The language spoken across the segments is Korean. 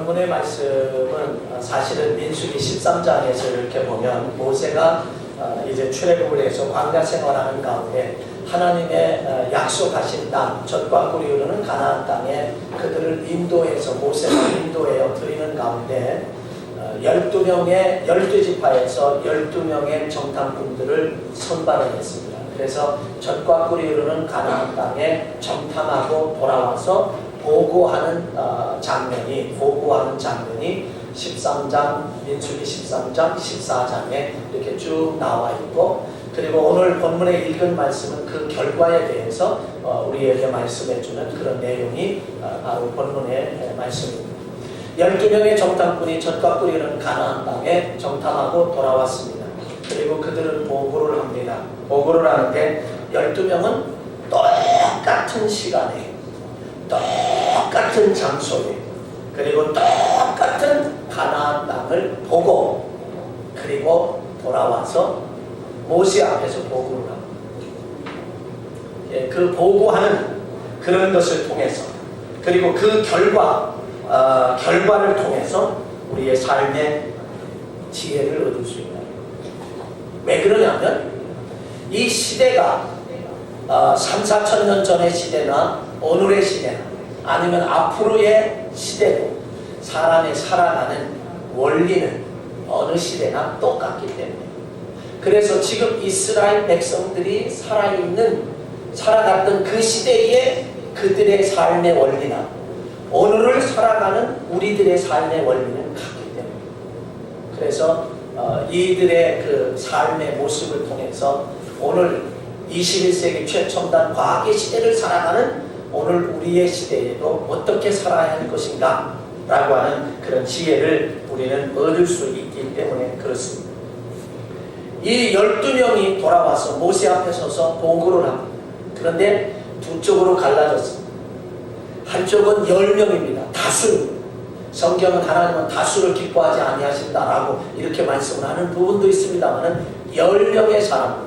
본문의 말씀은 사실은 민수기 13장에서 이렇게 보면 모세가 이제 출애굽을 해서 광야 생활하는 가운데 하나님의 약속하신 땅, 젖과 꿀이 흐르는 가나안 땅에 그들을 인도해서 모세가 인도하여 드리는 가운데 12명의 12지파에서 12명의 정탐꾼들을 선발을 했습니다. 그래서 젖과 꿀이 흐르는 가나안 땅에 정탐하고 돌아와서 보고하는 장면이 13장, 민수기 13장, 14장에 이렇게 쭉 나와 있고, 그리고 오늘 본문에 읽은 말씀은 그 결과에 대해서 우리에게 말씀해주는 그런 내용이 바로 본문의 말씀입니다. 12명의 정탐꾼이 젖과 꿀이 흐르는 가나안 땅에 정탐하고 돌아왔습니다. 그리고 그들은 보고를 합니다. 보고를 하는데 12명은 똑같은 시간에 똑같은 장소에 그리고 똑같은 가나안 땅을 보고 그리고 돌아와서 모세 앞에서 보고를 합니다. 그 보고하는 그런 것을 통해서 그리고 그 결과를 통해서 우리의 삶의 지혜를 얻을 수 있다. 왜 그러냐면 이 시대가 3, 4천 년 전의 시대나 오늘의 시대나 아니면 앞으로의 시대도 사람이 살아가는 원리는 어느 시대나 똑같기 때문에, 그래서 지금 이스라엘 백성들이 살아갔던 그 시대의 그들의 삶의 원리나 오늘을 살아가는 우리들의 삶의 원리는 같기 때문에, 그래서 이들의 그 삶의 모습을 통해서 오늘 21세기 최첨단 과학의 시대를 살아가는 오늘 우리의 시대에도 어떻게 살아야 할 것인가 라고 하는 그런 지혜를 우리는 얻을 수 있기 때문에 그렇습니다. 이 12명이 돌아와서 모세 앞에 서서 보고를 합니다. 그런데 두 쪽으로 갈라졌습니다. 한쪽은 10명입니다. 다수입니다. 성경은 하나님은 다수를 기뻐하지 아니하신다라고 이렇게 말씀을 하는 부분도 있습니다만 10명의 사람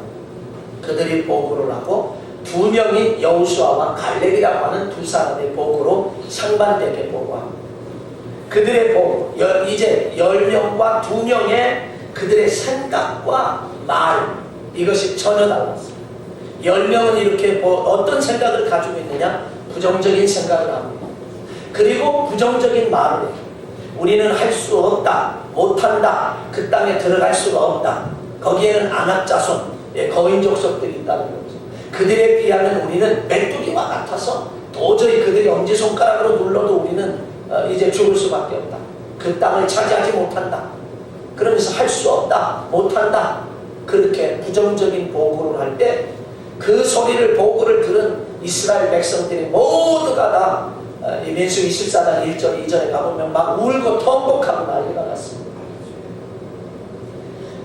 그들이 보고를 하고 2명이 여호수아와 갈렙이라고 하는 두 사람의 보고로 상반되게 보고합니다. 그들의 보고, 이제 10명과 2명의 그들의 생각과 말, 이것이 전혀 달랐습니다. 10명은 이렇게 어떤 생각을 가지고 있느냐? 부정적인 생각을 합니다. 그리고 부정적인 말을 해요. 우리는 할 수 없다, 못한다, 그 땅에 들어갈 수가 없다, 거기에는 안악자손, 거인 족속들이 있다는 거죠. 그들에 비하면 우리는 메뚜기와 같아서 도저히 그들이 엄지손가락으로 눌러도 우리는 이제 죽을 수밖에 없다. 그 땅을 차지하지 못한다. 그러면서 할 수 없다, 못한다, 그렇게 부정적인 보고를 할 때 그 소리를 보고를 들은 이스라엘 백성들이 모두가 다 이 민수기 14장 1절 2절에 가보면 막 울고 통곡하고 난리가 났습니다.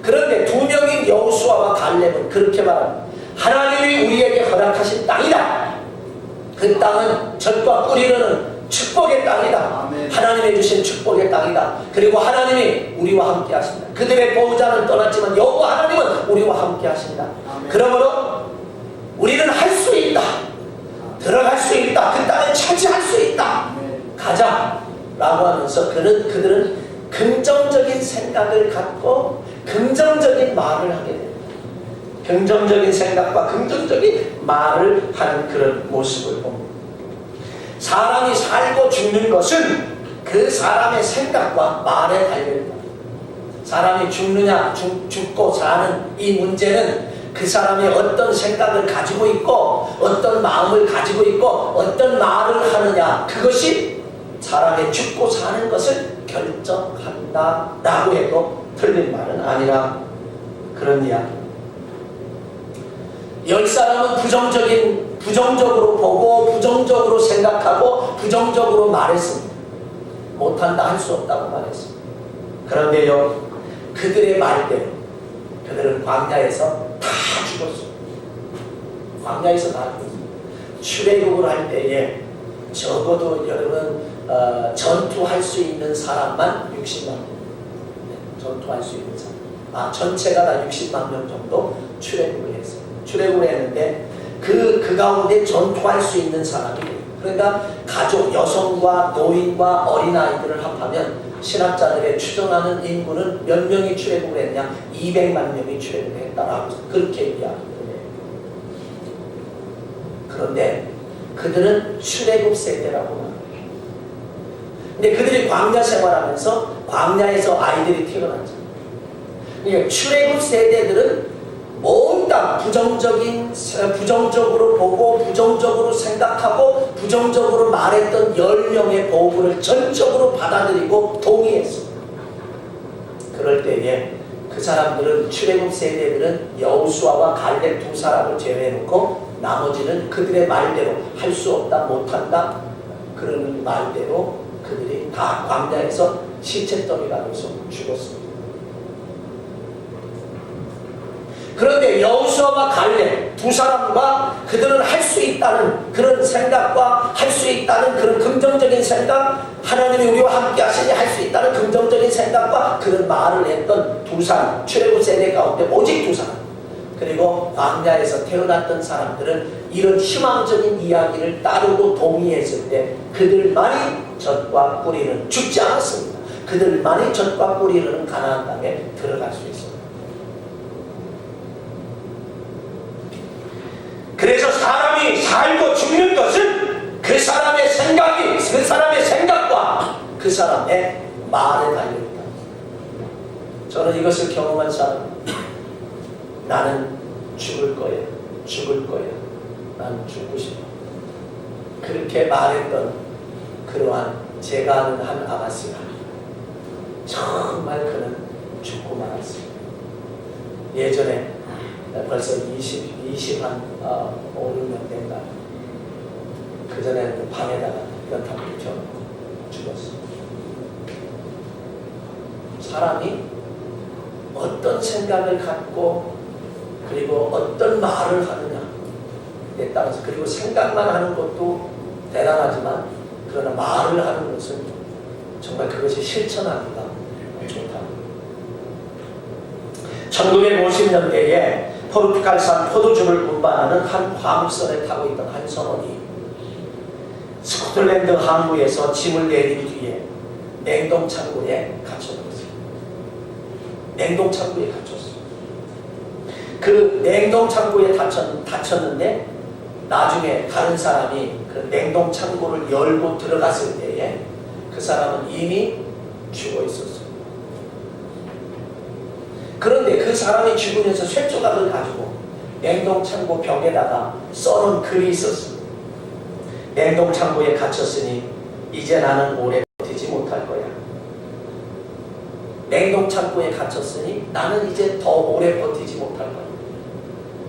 그런데 2명인 여호수아와 갈렙은 그렇게 말합니다. 하나님이 우리에게 허락하신 땅이다. 그 땅은 젖과 꿀이 흐르는 축복의 땅이다. 아멘. 하나님이 주신 축복의 땅이다. 그리고 하나님이 우리와 함께 하신다. 그들의 보호자는 떠났지만 여호와 하나님은 우리와 함께 하신다. 아멘. 그러므로 우리는 할 수 있다. 들어갈 수 있다. 그 땅을 차지할 수 있다. 아멘. 가자 라고 하면서 그들은 긍정적인 생각을 갖고 긍정적인 말을 하게 됩니다. 긍정적인 생각과 긍정적인 말을 하는 그런 모습을 봅니다. 사람이 살고 죽는 것은 그 사람의 생각과 말에 달려있다. 사람이 죽느냐 죽고 사는 이 문제는 그 사람이 어떤 생각을 가지고 있고 어떤 마음을 가지고 있고 어떤 말을 하느냐, 그것이 사람의 죽고 사는 것을 결정한다 라고 해도 틀린 말은 아니라 그런 이야기. 10사람은 부정적으로 보고 부정적으로 생각하고 부정적으로 말했습니다. 못한다, 할 수 없다고 말했습니다. 그런데요, 그들의 말대로 그들은 광야에서 다 죽었습니다. 광야에서 다 죽었습니다. 출애굽을 할 때에 적어도 여러분 전투할 수 있는 사람만 60만 명, 전투할 수 있는 사람, 전체가 다 60만 명 정도 출애굽을 했어요. 출애굽을 했는데 그 가운데 전투할 수 있는 사람이 그러니까 가족, 여성과 노인과 어린아이들을 합하면 신학자들의 추정하는 인구는 몇 명이 출애굽을 했냐? 200만 명이 출애굽을 했다라고 그렇게 이야기를 해요. 그런데 그들은 출애굽 세대라고 말해요. 근데 그들이 광야 생활하면서 광야에서 아이들이 태어났죠. 그러니까 출애굽 세대들은 뭔가 부정적으로 보고 부정적으로 생각하고 부정적으로 말했던 10명의 보고를 전적으로 받아들이고 동의했습니다. 그럴 때에 그 사람들은 출애굽 세대들은 여호수아와 갈렙 두 사람을 제외해놓고 나머지는 그들의 말대로 할 수 없다 못한다 그러는 말대로 그들이 다 광야에서 시체더미가 돼서 죽었습니다. 그런데 여호수아와 갈렙 두 사람과 그들은 할 수 있다는 그런 생각과 할 수 있다는 그런 긍정적인 생각, 하나님이 우리와 함께 하시니 할 수 있다는 긍정적인 생각과 그런 말을 했던 두 사람, 출애굽 세대 가운데 오직 두 사람, 그리고 광야에서 태어났던 사람들은 이런 희망적인 이야기를 따르고 동의했을 때 그들만이 젖과 꿀이는 죽지 않았습니다. 그들만이 젖과 꿀이 흐르는 가나안 땅에 들어갈 수 있습니다. 그래서 사람이 살고 죽는 것은 그 사람의 생각이, 그 사람의 생각과 그 사람의 말에 달려있다. 저는 이것을 경험한 사람, 나는 죽을 거야, 죽을 거야, 난 죽고 싶어. 그렇게 말했던 그러한 제가 아는 한 아가씨가 정말 그는 죽고 말았습니다. 예전에 벌써 20한 5, 6년 된다. 그 전에 방에다가 연탄 붙여놓고 죽었어. 사람이 어떤 생각을 갖고 그리고 어떤 말을 하느냐에 따라서, 그리고 생각만 하는 것도 대단하지만 그러나 말을 하는 것은 정말 그것이 실천하기가 좋다. 1950년대에 포르투갈산 포도주를 운반하는 한 화물선에 타고 있던 한 선원이 스코틀랜드 항구에서 짐을 내린 뒤에 냉동창고에 갇혀버렸어요. 냉동창고에 갇혔어요. 그 냉동창고에 닫혔는데 나중에 다른 사람이 그 냉동창고를 열고 들어갔을 때에 그 사람은 이미 죽어 있었어요. 그런데 그 사람이 죽으면서 쇠조각을 가지고 냉동창고 벽에다가 써놓은 글이 있었습니다. 냉동창고에 갇혔으니 이제 나는 오래 버티지 못할 거야. 냉동창고에 갇혔으니 나는 이제 더 오래 버티지 못할 거야.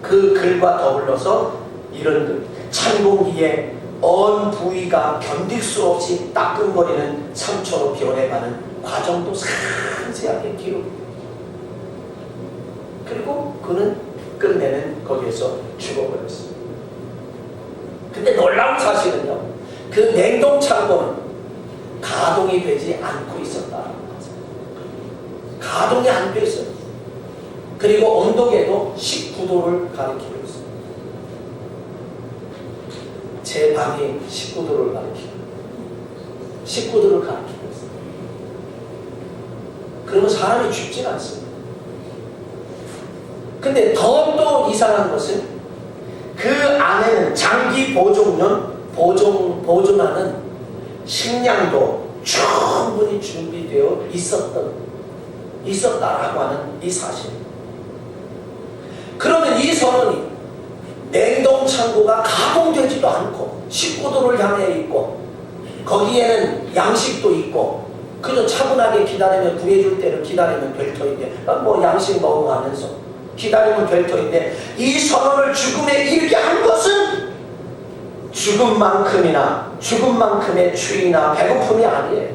그 글과 더불어서 이런 글, 찬공기에 언 부위가 견딜 수 없이 따끔거리는 상처로 변해가는 과정도 상세하게 기록합니다. 그리고 그는 끝내는 거기에서 죽어버렸습니다. 근데 놀라운 사실은요, 그 냉동창고는 가동이 되지 않고 있었다는 거죠. 가동이 안 돼 있어요. 그리고 온도계도 19도를 가리키고 있습니다. 제 방이 19도를 가리키고 19도를 가리키고 있습니다. 그러면 사람이 죽지는 않습니다. 근데 더 또 이상한 것은 그 안에는 장기 보존하는 식량도 충분히 준비되어 있었다라고 하는 이 사실. 그러면 이 선언이 냉동창고가 가동되지도 않고 19도를 향해 있고 거기에는 양식도 있고 그저 차분하게 기다리면 구해줄 때를 기다리면 될 터인데 뭐 양식 먹어가면서 기다리면 될 터인데 이 선언을 죽음에 이르게 한 것은 죽음만큼의 추위나 배고픔이 아니에요.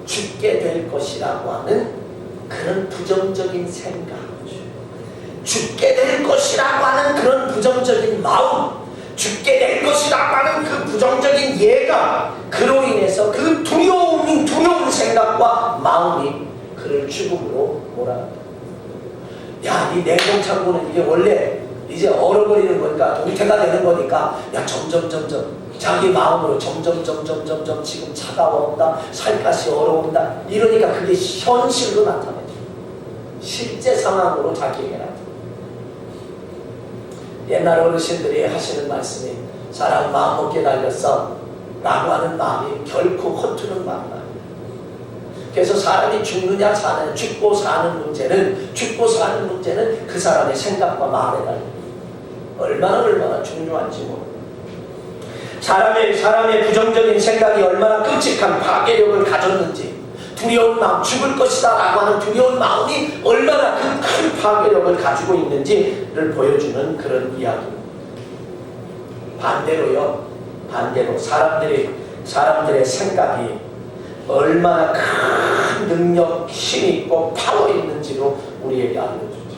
죽게 될 것이라고 하는 그런 부정적인 생각, 죽게 될 것이라고 하는 그런 부정적인 마음, 죽게 될 것이라고 하는 그 부정적인 예감, 그로 인해서 그 두려운 생각과 마음이 그를 죽음으로 몰아갑니다. 야, 이 냉동창고는 이게 원래 이제 얼어버리는 거니까 동태가 되는 거니까 야 점점 자기 마음으로 점점 지금 차가워온다, 살갗이 얼어온다 이러니까 그게 현실로 나타나죠. 실제 상황으로 자기에게 나타나요. 옛날 어르신들이 하시는 말씀이 사람 마음 먹게 달렸어 라고 하는 마음이 결코 허투는 마음이 아니에요. 그래서 사람이 죽느냐 사느냐 죽고 사는 문제는 그 사람의 생각과 마음에 달려요. 얼마나 중요한지 모릅니다. 사람의 부정적인 생각이 얼마나 끔찍한 파괴력을 가졌는지, 두려운 마음, 죽을 것이다 라고 하는 두려운 마음이 얼마나 그 큰 파괴력을 가지고 있는지를 보여주는 그런 이야기입니다. 반대로 사람들의 생각이 얼마나 큰 능력, 힘이 있고 파워 있는지로 우리에게 알려주죠.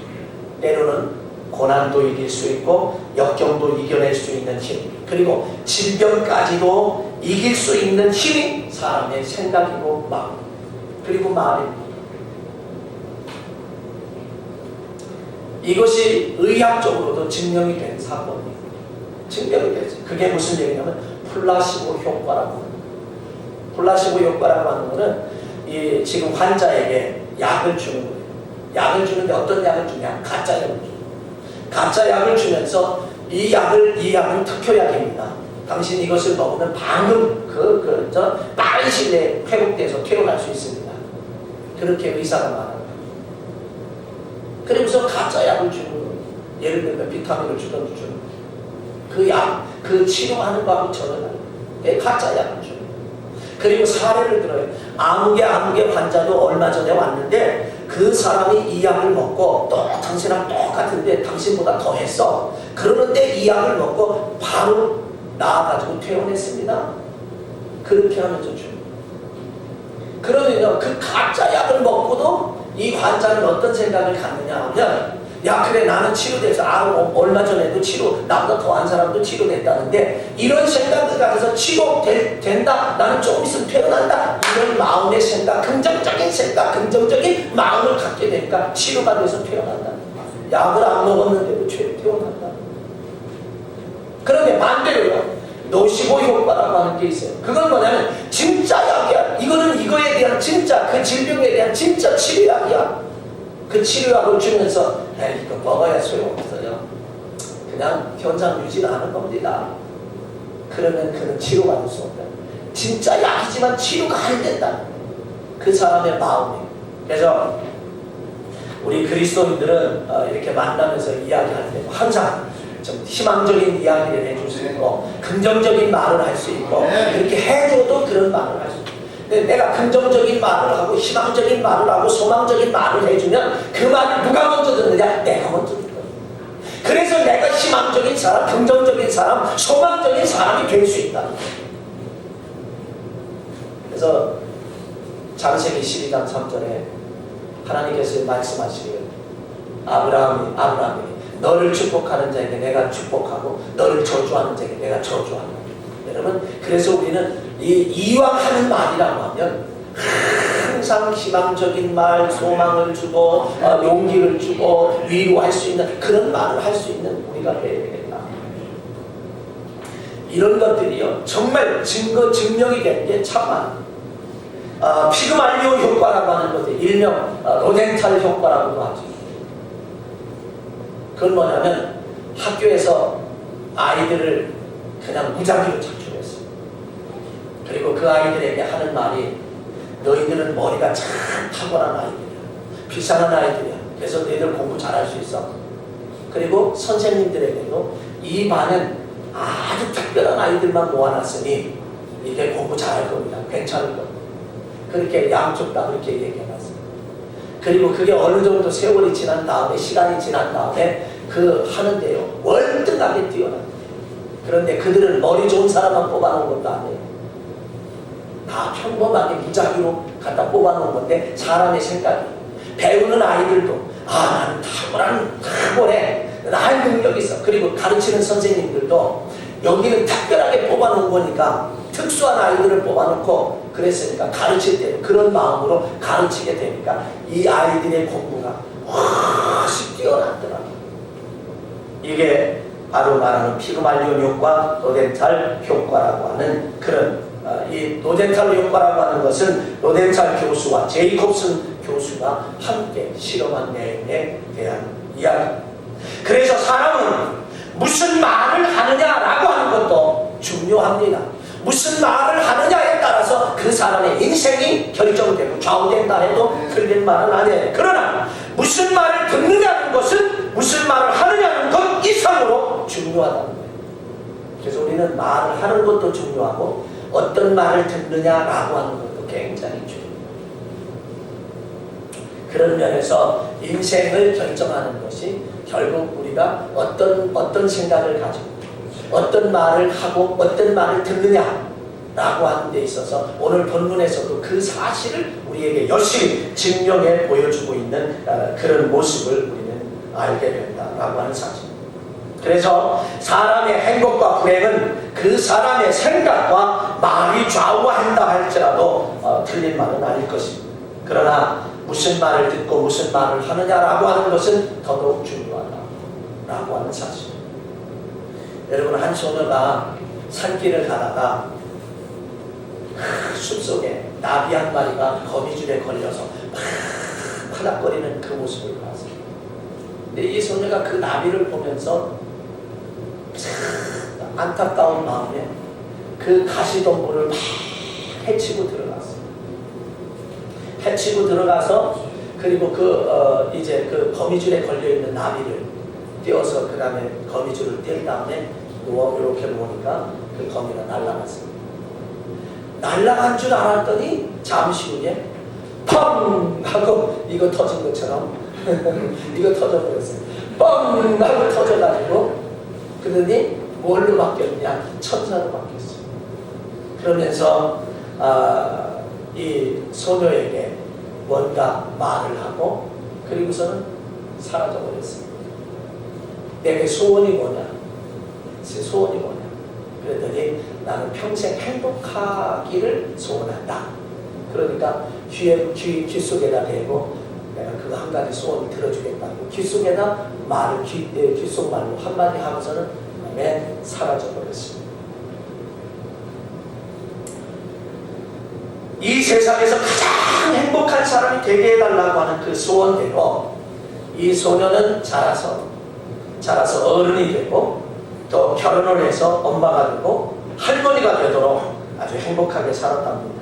때로는 고난도 이길 수 있고 역경도 이겨낼 수 있는 힘, 그리고 질병까지도 이길 수 있는 힘이 사람의 생각이고 마음, 그리고 말입니다. 이것이 의학적으로도 증명이 된 사건입니다. 증명이 되죠. 그게 무슨 얘기냐면 플라시보 효과라고 합니다. 플라시보 효과라고 하는 것은 이 지금 환자에게 약을 주는 거예요. 약을 주는데 어떤 약을 주냐? 가짜 약을 주는 거예요. 가짜 약을 주면서 이 약은 특효약입니다. 당신 이것을 먹으면 방금 빠른 시일 내에 회복돼서 퇴원할 수 있습니다. 그렇게 의사가 말합니다. 그러면서 가짜 약을 주는 거예요. 예를 들면 비타민을 주는 그 약, 그 치료하는 방법이 전혀 다르고 가짜 약을 주는 거예요. 그리고 사례를 들어요. 아무개 환자도 얼마 전에 왔는데 그 사람이 이 약을 먹고 또 당신이랑 똑같은데 당신보다 더 했어. 그러는데 이 약을 먹고 바로 나아가지고 퇴원했습니다. 그렇게 하면서 줍니다. 그러면 그 가짜 약을 먹고도 이 환자는 어떤 생각을 갖느냐 하면 야 그래 나는 치료돼서 얼마 전에도 나보다 더한 사람도 치료됐다는데 이런 생각을 가져서 치료된다 나는 조금 있으면 퇴원한다 이런 마음의 생각, 긍정적인 마음을 갖게 되니까 치료가 돼서 퇴원한다. 약을 안 먹었는데도 퇴원한다. 그런데 반대로요, 노시보 효과라고 하는 게 있어요. 그건 뭐냐면 진짜 약이야. 이거는 이거에 대한 진짜 그 질병에 대한 진짜 치료약이야. 그 치료약을 주면서 이거 먹어야 소용없어요. 그냥 현상 유지를 하는 겁니다. 그러면 그는 치료받을 수 없다. 진짜 약이지만 치료가 안 된다. 그 사람의 마음이. 그래서 우리 그리스도인들은 이렇게 만나면서 이야기할 때 항상 좀 희망적인 이야기를 해줄 수 있고 긍정적인 말을 할 수 있고 이렇게 해줘도 그런 말을 할 수 있고, 근데 내가 긍정적인 말을 하고 희망적인 말을 하고 소망적인 말을 해주면 그 말을 누가 먼저 듣느냐? 내가 먼저 듣거든. 그래서 내가 희망적인 사람, 긍정적인 사람, 소망적인 사람이 될 수 있다. 그래서 창세기 12장 3절에 하나님께서 말씀하시기를 아브라함이 너를 축복하는 자에게 내가 축복하고 너를 저주하는 자에게 내가 저주한다. 여러분, 그래서 우리는 이왕 하는 말이라고 하면 항상 희망적인 말, 소망을 주고 용기를 주고 위로할 수 있는 그런 말을 할 수 있는 우리가 해야 되겠다. 이런 것들이요 정말 증명이 된 게 참 많아요. 피그말리오 효과라고 하는 것들, 일명 로덴탈 효과라고도 하죠. 그건 뭐냐면 학교에서 아이들을 그냥 무작위로 착출했어요. 그리고 그 아이들에게 하는 말이 너희들은 머리가 참 탁월한 아이들이야. 비상한 아이들이야. 그래서 너희들 공부 잘할 수 있어. 그리고 선생님들에게도 이 반은 아주 특별한 아이들만 모아놨으니 이게 공부 잘할 겁니다. 괜찮을 겁니다. 그렇게 양쪽 다 그렇게 얘기해놨어요. 그리고 그게 어느 정도 세월이 지난 다음에, 시간이 지난 다음에 그 하는데요 월등하게 뛰어납니다. 그런데 그들은 머리 좋은 사람만 뽑아놓은 것도 아니에요. 다 평범하게 무작위로 갖다 뽑아놓은 건데 사람의 생각이, 배우는 아이들도 나는 탁월해, 나의 능력이 있어. 그리고 가르치는 선생님들도 여기는 특별하게 뽑아놓은 거니까 특수한 아이들을 뽑아놓고 그랬으니까 가르칠 때 그런 마음으로 가르치게 되니까 이 아이들의 공부가 훨씬 뛰어났더라고요. 이게 바로 말하는 피그말리온 효과, 로덴탈 효과라고 하는 그런 이 로덴탈 효과라고 하는 것은 로덴탈 교수와 제이콥슨 교수가 함께 실험한 내용에 대한 이야기입니다. 그래서 사람은 무슨 말을 하느냐라고 하는 것도 중요합니다. 무슨 말을 하느냐에 따라서 그 사람의 인생이 결정되고 좌우된다 해도 틀린 말은 아니에요. 그러나 무슨 말을 듣느냐는 것은 무슨 말을 하느냐는 것 이상으로 중요하다는 거예요. 그래서 우리는 말을 하는 것도 중요하고 어떤 말을 듣느냐라고 하는 것도 굉장히 중요해요. 그런 면에서 인생을 결정하는 것이 결국 우리가 어떤 생각을 가지고 어떤 말을 하고 어떤 말을 듣느냐라고 하는 데 있어서 오늘 본문에서도 그 사실을 우리에게 열심히 증명해 보여주고 있는 그런 모습을 우리는 알게 된다라고 하는 사실. 그래서 사람의 행복과 불행은 그 사람의 생각과 말이 좌우한다 할지라도 틀린 말은 아닐 것입니다. 그러나 무슨 말을 듣고 무슨 말을 하느냐라고 하는 것은 더더욱 중요하다라고 하는 사실. 여러분, 한 소녀가 산길을 가다가 숲속에 나비 한 마리가 거미줄에 걸려서 파닥거리는 그 모습을 봤어요. 근데 이 소녀가 그 나비를 보면서 안타까운 마음에 그 가시덤불을 막 헤치고 들어갔어요. 헤치고 들어가서 그리고 이제 그 거미줄에 걸려있는 나비를 띄워서 그 다음에 거미줄을 뗀 다음에 이렇게 놓으니까 그 거미가 날아갔어요. 날아간 줄 알았더니 잠시 후에 펑 하고 이거 터진 것처럼 이거 터져버렸어요. 뻥 하고 터져가지고 그러더니 뭘로 바뀌었냐? 천사로 바뀌었어요. 그러면서 이 소녀에게 뭔가 말을 하고 그리고서는 사라져버렸어요. 내게 소원이 뭐냐? 제 소원이 뭐냐? 그랬더니 나는 평생 행복하기를 소원한다. 그러니까 귀 속에다 대고 내가 그거 한 가지 소원을 들어주겠다고 귀 속에다 말을 귀 속 말로 한마디 하고서는 그다음에 사라져버렸습니다. 이 세상에서 가장 행복한 사람이 되게 해달라고 하는 그 소원대로 이 소녀는 자라서 어른이 되고 또 결혼을 해서 엄마가 되고 할머니가 되도록 아주 행복하게 살았답니다.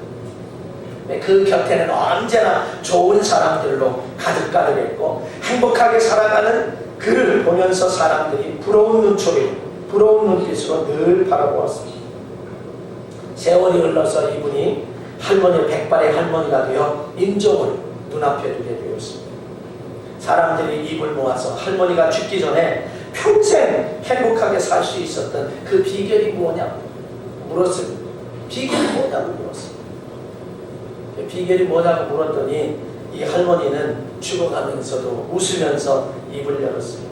그 곁에는 언제나 좋은 사람들로 가득가득했고 행복하게 살아가는 그를 보면서 사람들이 부러운 눈빛으로 늘 바라보았습니다. 세월이 흘러서 이분이 백발의 할머니가 되어 인종을 눈앞에 두게 되었습니다. 사람들이 입을 모아서 할머니가 죽기 전에 평생 행복하게 살 수 있었던 그 비결이 뭐냐고 물었습니다. 비결이 뭐냐고 물었습니다. 비결이 뭐냐고 물었더니 이 할머니는 죽어가면서도 웃으면서 입을 열었습니다.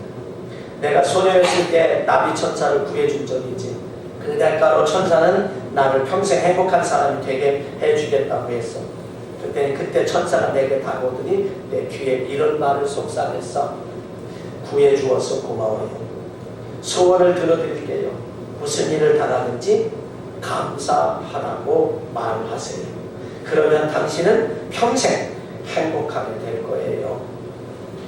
내가 소녀였을 때 나비천사를 구해준 적이 있지. 그 대가로 천사는 나를 평생 행복한 사람이 되게 해주겠다고 했어. 그때 천사가 내게 다가오더니 내 귀에 이런 말을 속삭였어. 구해주어서 고마워요. 소원을 들어드릴게요. 무슨 일을 당하든지 감사하라고 말하세요. 그러면 당신은 평생 행복하게 될 거예요.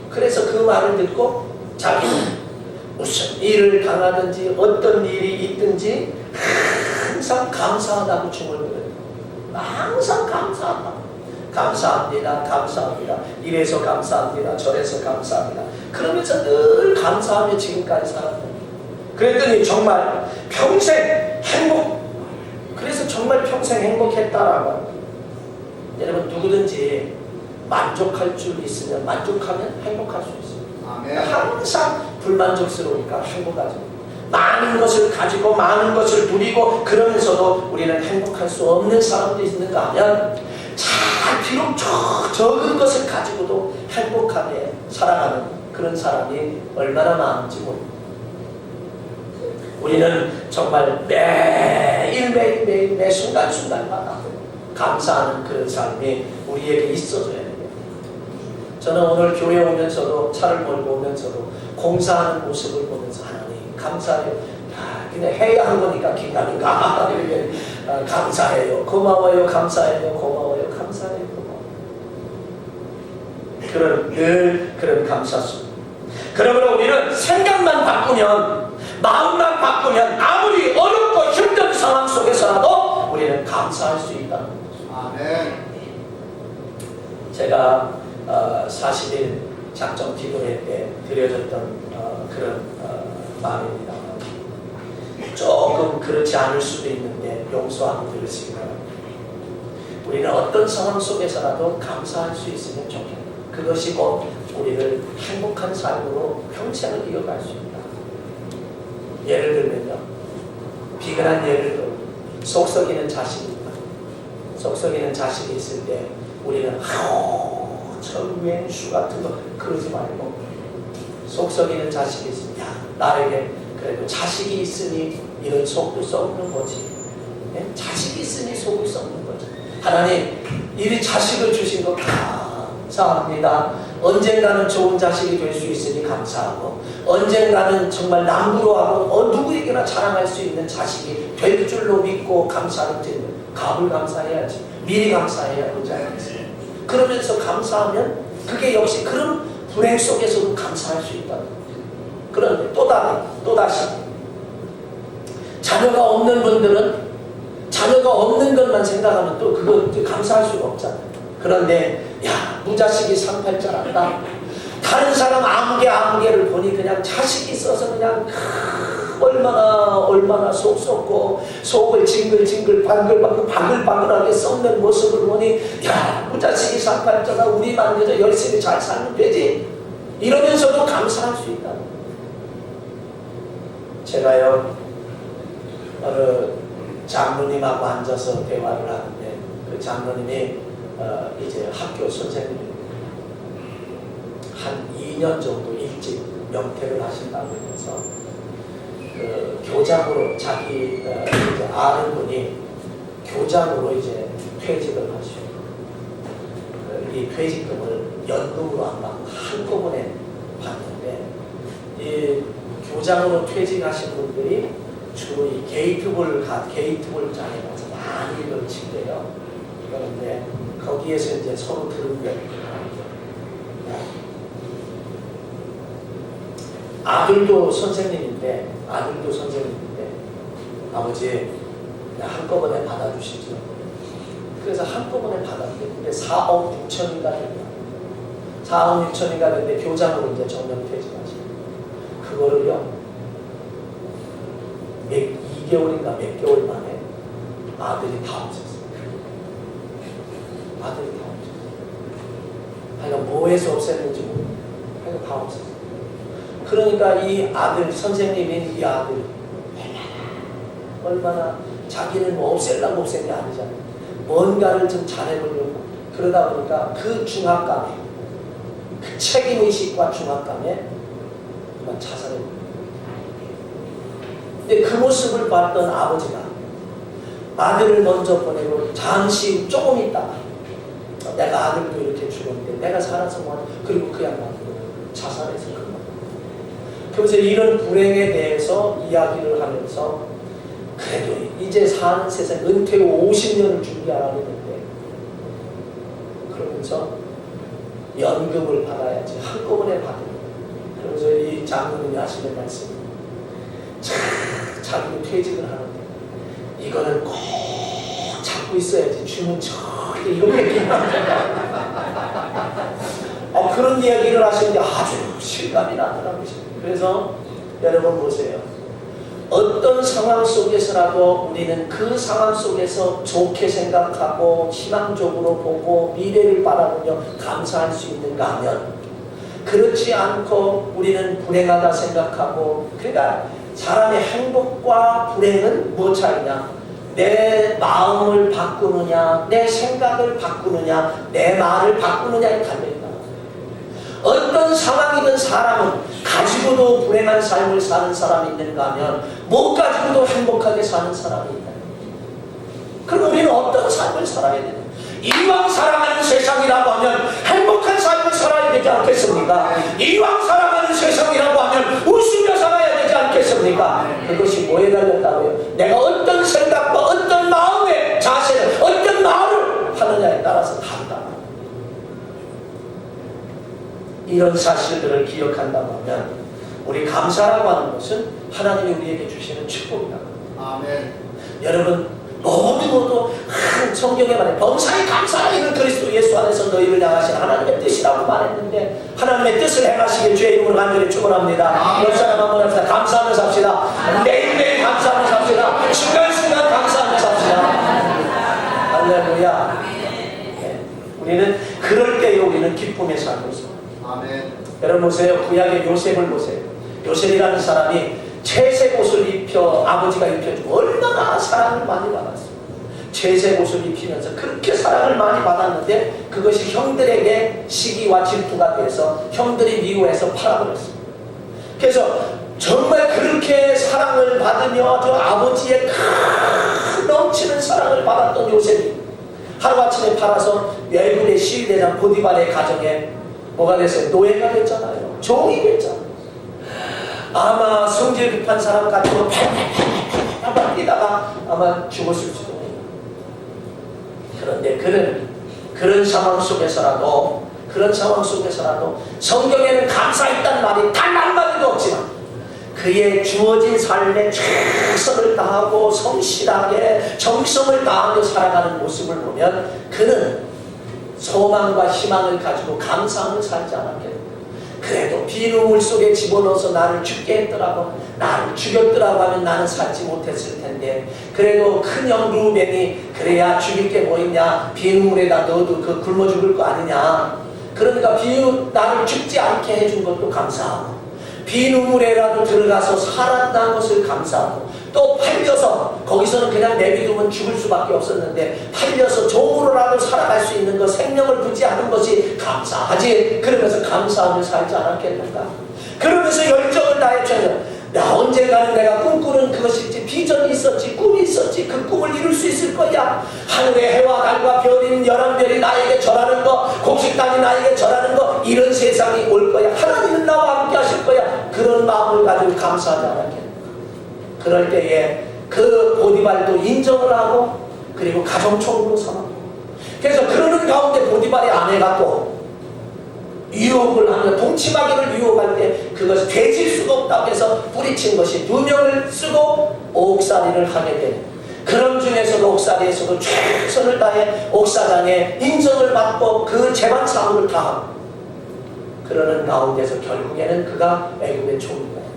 그래서 그 말을 듣고 자기는 무슨 일을 당하든지 어떤 일이 있든지 항상 감사하다고 중얼거려요. 항상 감사합니다. 이래서 감사합니다. 저래서 감사합니다. 그러면서 늘 감사하며 지금까지 살았다. 그랬더니 정말 평생 그래서 정말 평생 행복했다라고 합니다. 여러분, 누구든지 만족할 줄 있으면 만족하면 행복할 수 있어요. 아멘. 항상 불만족스러우니까 행복하죠. 많은 것을 가지고 많은 것을 누리고 그러면서도 우리는 행복할 수 없는 사람도 있는가 하면 비록 적은 것을 가지고도 행복하게 살아가는 그런 사람이 얼마나 많은지 모릅니다. 우리는 정말 매일 매 순간순간마다 감사하는 그런 삶이 우리에게 있어줘야 됩니다. 저는 오늘 교회 오면서도 차를 몰고 오면서도 공사하는 모습을 보면서 하나님 감사해요. 그냥 해야 한 거니까 긴가민가 이렇게 감사해요. 고마워요. 감사해요. 고마워요. 감사해요. 고마워요. 그런 감사수. 그러므로 우리는 생각만 바꾸면, 마음만 바꾸면 아무리 어렵고 힘든 상황 속에서라도 우리는 감사할 수 있다는 거죠. 아멘. 제가 40일 작전 기도회 때 드려졌던 그런 마음입니다. 조금 그렇지 않을 수도 있는데 용서하고 들으시기 바랍니다. 우리는 어떤 상황 속에서라도 감사할 수 있으면 좋겠다. 그것이 곧 우리를 행복한 삶으로 평생을 이어갈 수 있다. 예를 들면요, 비근한 예를 들어 속 썩이는 자식이 있다. 속 썩이는 자식이 있을 때 우리는 저 왼수 같은 거 그러지 말고, 속 썩이는 자식이 있으면 나에게 그래도 자식이 있으니 이런 속도 썩는 거지. 네? 자식이 있으니 속을 썩는 거지. 하나님 이 자식을 주신 거 감사합니다. 언젠가는 좋은 자식이 될 수 있으니 감사하고, 언젠가는 정말 남부러하고 누구에게나 자랑할 수 있는 자식이 될 줄로 믿고 감사를 드리는, 갑을 감사해야지, 미리 감사해야 되지 않겠어요? 그러면서 감사하면 그게 역시 그런 불행 속에서도 감사할 수 있다는 거예요. 그런데 또다시 자녀가 없는 분들은 자녀가 없는 것만 생각하면 또 그거 감사할 수가 없잖아요. 그런데 무자식이 상팔자란다. 다른 사람 아무개를 보니 그냥 자식이 있어서 그냥 얼마나 속 썩고 속을 징글징글 바글바글하게 썩는 모습을 보니 무자식이 상팔자가 우리만 그저 열심히 잘 살면 되지, 이러면서도 감사할 수 있다. 제가요 어느 장로님하고 앉아서 대화를 하는데, 그 장로님이 이제 학교 선생님입니다. 한 2년 정도 일찍 명퇴를 하신다고 해서 그 교장으로 자기 이제 아는 분이 교장으로 이제 퇴직을 하시고, 이 퇴직금을 연금으로 안 받고 한꺼번에 받는데, 이 교장으로 퇴직하신 분들이 주로 이 게이트볼 장에 가서 많이 이걸 친대요. 그런데 거기에서 이제 서로 들은 게 아들도 선생님인데 아버지 한꺼번에 받아주시죠. 그래서 한꺼번에 받았는데 4억 6천인가 됩니다. 4억 6천인가 되는데 교장으로 이제 정년 퇴직하시고, 그거를요 2개월인가 몇 개월 만에 아들이 다 없었어요. 아들이 다 없었어요. 하여간 뭐해서 없앴는지 모르겠어요. 하여간 다 없었어요. 그러니까 이 아들, 선생님인 이 아들이 얼마나 자기는 뭐 없애려고 없앤 게 아니잖아요. 뭔가를 좀 잘해보려고 그러다 보니까 그 중압감에, 그 책임의식과 중압감에 그만 자살해버려요. 근데 그 모습을 봤던 아버지가 아들을 먼저 보내고 잠시 조금 있다가 내가 아들도 이렇게 죽었는데 내가 살아서 뭐, 그리고 그 양반도 자살해서 그만. 그래서 이런 불행에 대해서 이야기를 하면서 그래도 이제 사는 세상 은퇴 후 50년을 준비하라고 했는데, 그러면서 연금을 받아야지 한꺼번에 받는 거예요. 그래서 이 장로님이 하시는 말씀이 자기는 퇴직을 하는데 이거는 꼭 잡고 있어야지, 주면 절대 이렇게 그런 이야기를 하시는데 아주 실감이 나더라고요. 그래서 여러분 보세요. 어떤 상황 속에서라도 우리는 그 상황 속에서 좋게 생각하고 희망적으로 보고 미래를 바라보며 감사할 수 있는가 하면, 그렇지 않고 우리는 불행하다 생각하고, 그러니까 사람의 행복과 불행은 뭐 차이냐? 내 마음을 바꾸느냐, 내 생각을 바꾸느냐, 내 말을 바꾸느냐에 달려있다. 어떤 상황이든 사람은 가지고도 불행한 삶을 사는 사람이 있는가 하면 못 가지고도 행복하게 사는 사람이 있다. 그럼 우리는 어떤 삶을 살아야 되냐? 이왕 살아가는 세상이라고 하면 행복한 삶을 살아야 살아가야 되지 않겠습니까? 이왕 살아가는 세상이라고 하면 웃으며 살아야 되지 않겠습니까? 그것이 뭐에 달렸다고요? 내가 어떤 생각과 어떤 마음의 자세를, 어떤 말을 하느냐에 따라서 다르다. 이런 사실들을 기억한다고 하면 우리 감사라고 하는 것은 하나님이 우리에게 주시는 축복이다. 아멘. 여러분 모두 성경에 말해 범사에 감사하라 이는 그리스도 예수 안에서 너희를 향하신 하나님의 뜻이라고 말했는데 하나님의 뜻을 행하시길 주의 이름으로 간절히 축원합니다. 옆 사람 한번 합시다. 감사하면서 합시다. 매일매일 감사하면서 합시다. 순간순간 감사하면서 합시다. 할렐루야. 네. 우리는 그럴 때에 우리는 기쁨에 살고 있습니다. 아멘. 여러분 보세요. 구약의 요셉을 보세요. 요셉이라는 사람이 채색 옷을 입혀 아버지가 입혀주고 얼마나 사랑을 많이 받았어요. 채색 옷을 입히면서 그렇게 사랑을 많이 받았는데 그것이 형들에게 시기와 질투가 돼서 형들이 미워해서 팔아버렸어요. 그래서 정말 그렇게 사랑을 받으며 저 아버지의 큰 넘치는 사랑을 받았던 요셉이 하루아침에 팔아서 애굽의 시위대장 보디발의 가정에 뭐가 됐어요? 노예가 됐잖아요. 종이 됐잖아요. 아마 성질 급한 사람 같으면 팔팔팔팔 뛰다가 아마 죽었을지도 몰라요. 그런데 그런 상황 속에서라도 성경에는 감사했다는 말이 단 한마디도 없지만 그의 주어진 삶에 최선을 다하고 성실하게 정성을 다하며 살아가는 모습을 보면 그는 소망과 희망을 가지고 감사하며 살지 않았겠다. 그래도 비누물 속에 집어넣어서 나를 죽게 했더라고, 나를 죽였더라고 하면 나는 살지 못했을 텐데 그래도 큰형 루벤이 그래야 죽일 게 뭐 있냐, 비누물에다 넣어도 그 굶어 죽을 거 아니냐. 그러니까 나를 죽지 않게 해준 것도 감사하고 비누물에라도 들어가서 살았다는 것을 감사하고 또 팔려서 거기서는 그냥 내비두면 죽을 수밖에 없었는데 팔려서 종으로라도 살아갈 수 있는 것, 생명을 부지하는 것이 감사하지. 그러면서 감사하며 살지 않았겠는가. 그러면서 열정을 다해 나 언젠가는 내가 꿈꾸는 그것이 있지, 비전이 있었지, 꿈이 있었지, 그 꿈을 이룰 수 있을 거야. 하늘의 해와 달과 별인 11별이 나에게 절하는 거, 곡식단이 나에게 절하는 거, 이런 세상이 올 거야. 하나님은 나와 함께 하실 거야. 그런 마음을 가지고 감사하지 않았겠는가. 그럴 때에 그 보디발도 인정을 하고 그리고 가정총으로 삼았고, 그래서 그러는 가운데 보디발의 아내가 또 유혹을 하며 동침하기를 유혹할 때 그것을 되질 수가 없다고 해서 뿌리친 것이 누명을 쓰고 옥살이를 하게 되는, 그런 중에서도 옥살이에서도 최선을 다해 옥사장의 인정을 받고 그 재반 사업을 다하고 그러는 가운데서 결국에는 그가 애굽의 총리가 됩니다.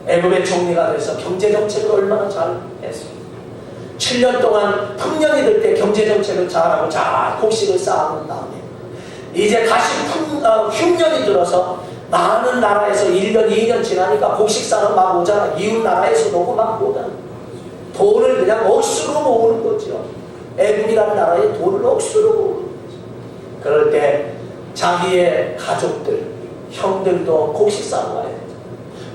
애굽의 총리가 돼서 경제정책을 얼마나 잘 했습니다. 7년 동안 풍년이 들 때 경제정책을 잘하고 잘 곡식을 쌓아놓은 다음에 이제 다시 흉년이 들어서 많은 나라에서 1년, 2년 지나니까 곡식 사는 막 오잖아. 이웃 나라에서도 오고 막 오잖아. 돈을 그냥 억수로 모으는 거죠. 애국이라는 나라에 돈을 억수로 모으는 거죠. 그럴 때 자기의 가족들, 형들도 곡식 사러 와야 되죠.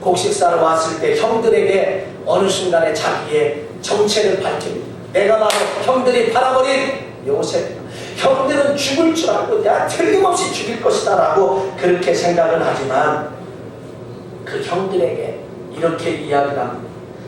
곡식 사러 왔을 때 형들에게 어느 순간에 자기의 정체를 밝힙니다. 내가 바로 형들이 팔아버린 요셉. 형들은 죽을 줄 알고 내가 틀림없이 죽일 것이다 라고 그렇게 생각을 하지만 그 형들에게 이렇게 이야기를 합니다.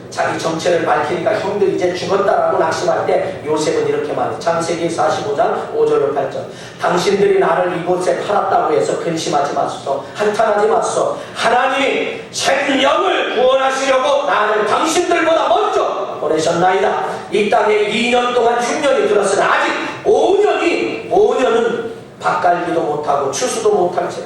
자기 정체를 밝히니까 형들 이제 죽었다라고 낙심할 때 요셉은 이렇게 말해요. 창세기 45장 5절로 8절. 당신들이 나를 이곳에 팔았다고 해서 근심하지 마소서, 한탄하지 마소서. 하나님이 생명을 구원하시려고 나를 당신들보다 먼저 보내셨나이다. 이 땅에 2년 동안 흉년이 들었으나 아직 5년은 밭갈기도 못하고 추수도 못할지라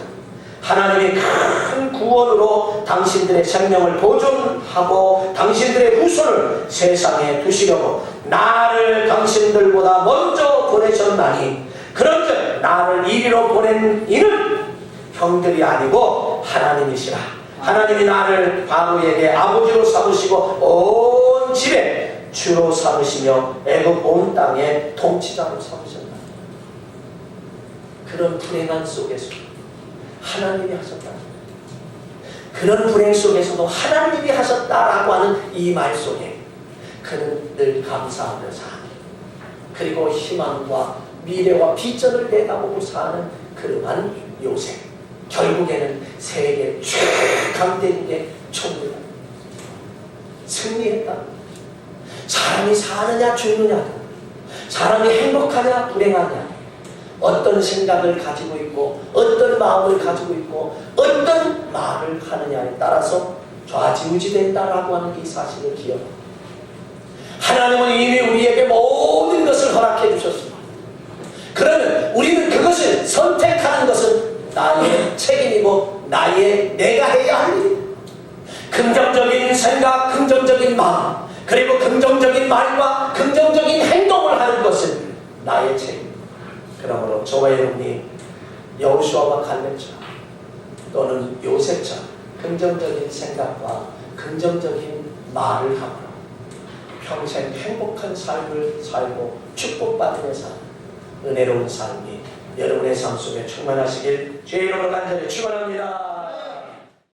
하나님이 큰 구원으로 당신들의 생명을 보존하고 당신들의 후손을 세상에 두시려고 나를 당신들보다 먼저 보내셨나니 그런즉 나를 이리로 보낸 이는 형들이 아니고 하나님이시라. 하나님이 나를 바로에게 아버지로 삼으시고 온 집에 주로 삼으시며 애굽 온 땅에 통치자로 삼으셨다. 그런 불행한 속에서 하나님이 하셨다. 그런 불행 속에서도 하나님이 하셨다라고 하는 이 말 속에 그는 늘 감사하며 사는, 그리고 희망과 미래와 비전을 내다보고 사는 그러한 요셉, 결국에는 세계 최강대국의 총리가 승리했다. 사람이 사느냐 죽느냐, 사람이 행복하냐 불행하냐, 어떤 생각을 가지고 있고 어떤 마음을 가지고 있고 어떤 말을 하느냐에 따라서 좌지우지된다라고 하는 이 사실을 기억합니다. 하나님은 이미 우리에게 모든 것을 허락해 주셨습니다. 그러면 우리는 그것을 선택하는 것은 나의 책임이고 내가 해야 할 일입니다. 긍정적인 생각, 긍정적인 마음, 그리고 긍정적인 말과 긍정적인 행동을 하는 것은 나의 책임입니다. 그러므로 저와 여러분이 여호수아와 갈렙처럼 또는 요셉처럼 긍정적인 생각과 긍정적인 말을 함으로 평생 행복한 삶을 살고 축복받으며 사는 은혜로운 삶이 여러분의 삶 속에 충만하시길 주의 이름으로 간절히 축원합니다.